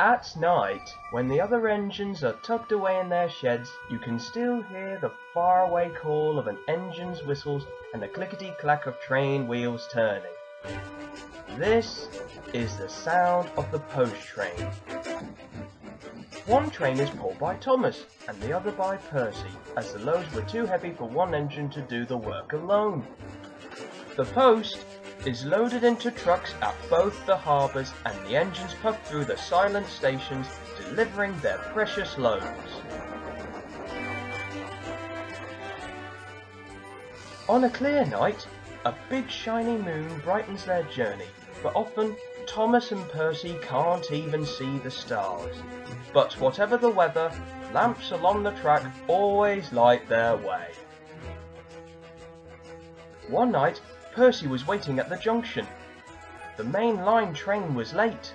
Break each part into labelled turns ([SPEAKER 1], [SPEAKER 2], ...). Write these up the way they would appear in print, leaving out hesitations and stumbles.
[SPEAKER 1] At night, when the other engines are tucked away in their sheds, you can still hear the faraway call of an engine's whistles and the clickety-clack of train wheels turning. This is the sound of the post train. One train is pulled by Thomas and the other by Percy, as the loads were too heavy for one engine to do the work alone. The post is loaded into trucks at both the harbours, and the engines puff through the silent stations, delivering their precious loads. On a clear night, a big shiny moon brightens their journey, but often Thomas and Percy can't even see the stars. But whatever the weather, lamps along the track always light their way. One night, Percy was waiting at the junction. The main line train was late.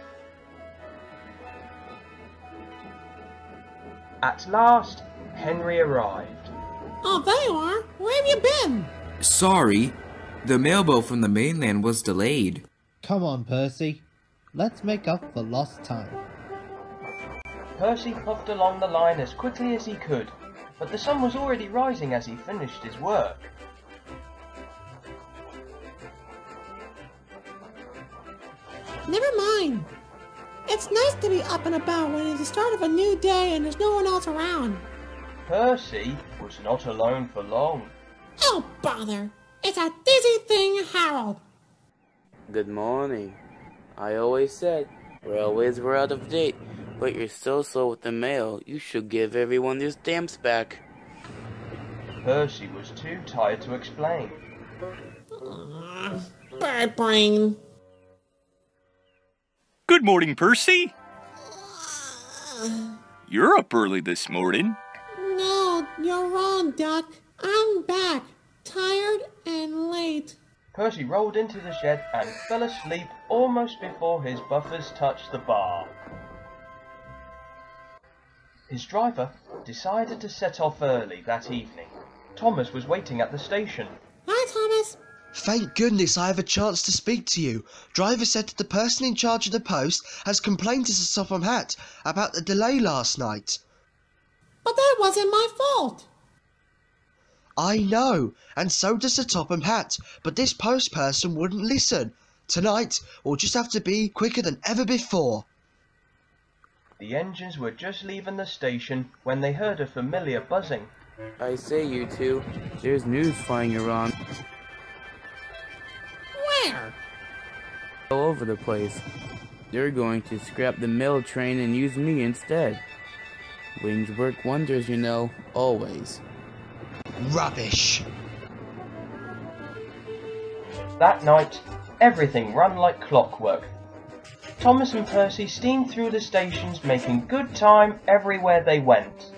[SPEAKER 1] At last, Henry arrived.
[SPEAKER 2] Oh, there you are. Where have you been?
[SPEAKER 3] Sorry, the mailboat from the mainland was delayed.
[SPEAKER 4] Come on, Percy. Let's make up for lost time.
[SPEAKER 1] Percy puffed along the line as quickly as he could, but the sun was already rising as he finished his work.
[SPEAKER 2] Never mind. It's nice to be up and about when it's the start of a new day and there's no one else around.
[SPEAKER 1] Percy was not alone for long.
[SPEAKER 2] Oh, bother. It's a dizzy thing, Harold.
[SPEAKER 5] Good morning. I always said railways were out of date, but you're so slow with the mail, you should give everyone their stamps back.
[SPEAKER 1] Percy was too tired to explain.
[SPEAKER 2] Bird brain.
[SPEAKER 6] Good morning, Percy. You're up early this morning.
[SPEAKER 2] No, you're wrong, Duck. I'm back, tired and late.
[SPEAKER 1] Percy rolled into the shed and fell asleep almost before his buffers touched the bar. His driver decided to set off early that evening. Thomas was waiting at the station.
[SPEAKER 2] Hi, Thomas.
[SPEAKER 7] Thank goodness I have a chance to speak to you. Driver said that the person in charge of the post has complained to Sir Topham Hatt about the delay last night.
[SPEAKER 2] But that wasn't my fault.
[SPEAKER 7] I know, and so does Sir Topham Hatt, but this post person wouldn't listen. Tonight, we'll just have to be quicker than ever before.
[SPEAKER 1] The engines were just leaving the station when they heard a familiar buzzing.
[SPEAKER 5] I say, you two, there's news flying around.
[SPEAKER 2] Where?
[SPEAKER 5] All over the place. They're going to scrap the mail train and use me instead. Wings work wonders, you know, always.
[SPEAKER 7] Rubbish.
[SPEAKER 1] That night, everything ran like clockwork. Thomas and Percy steamed through the stations, making good time everywhere they went.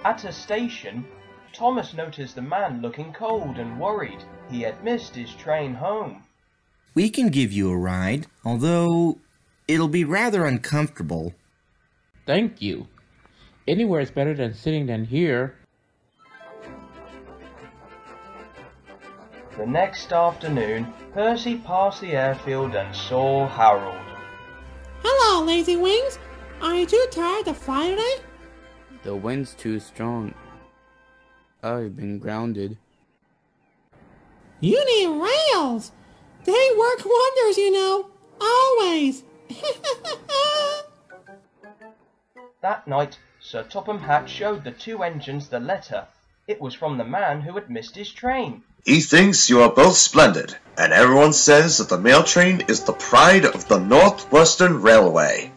[SPEAKER 1] At a station, Thomas noticed a man looking cold and worried. He had missed his train home.
[SPEAKER 3] We can give you a ride, although it'll be rather uncomfortable.
[SPEAKER 8] Thank you. Anywhere is better than sitting than here.
[SPEAKER 1] The next afternoon, Percy passed the airfield and saw Harold.
[SPEAKER 2] Hello, Lazy Wings. Are you too tired to fly today?
[SPEAKER 5] The wind's too strong. I've been grounded.
[SPEAKER 2] You need rails. They work wonders, you know. Always.
[SPEAKER 1] That night, Sir Topham Hatt showed the two engines the letter. It was from the man who had missed his train.
[SPEAKER 9] He thinks you are both splendid, and everyone says that the mail train is the pride of the Northwestern Railway.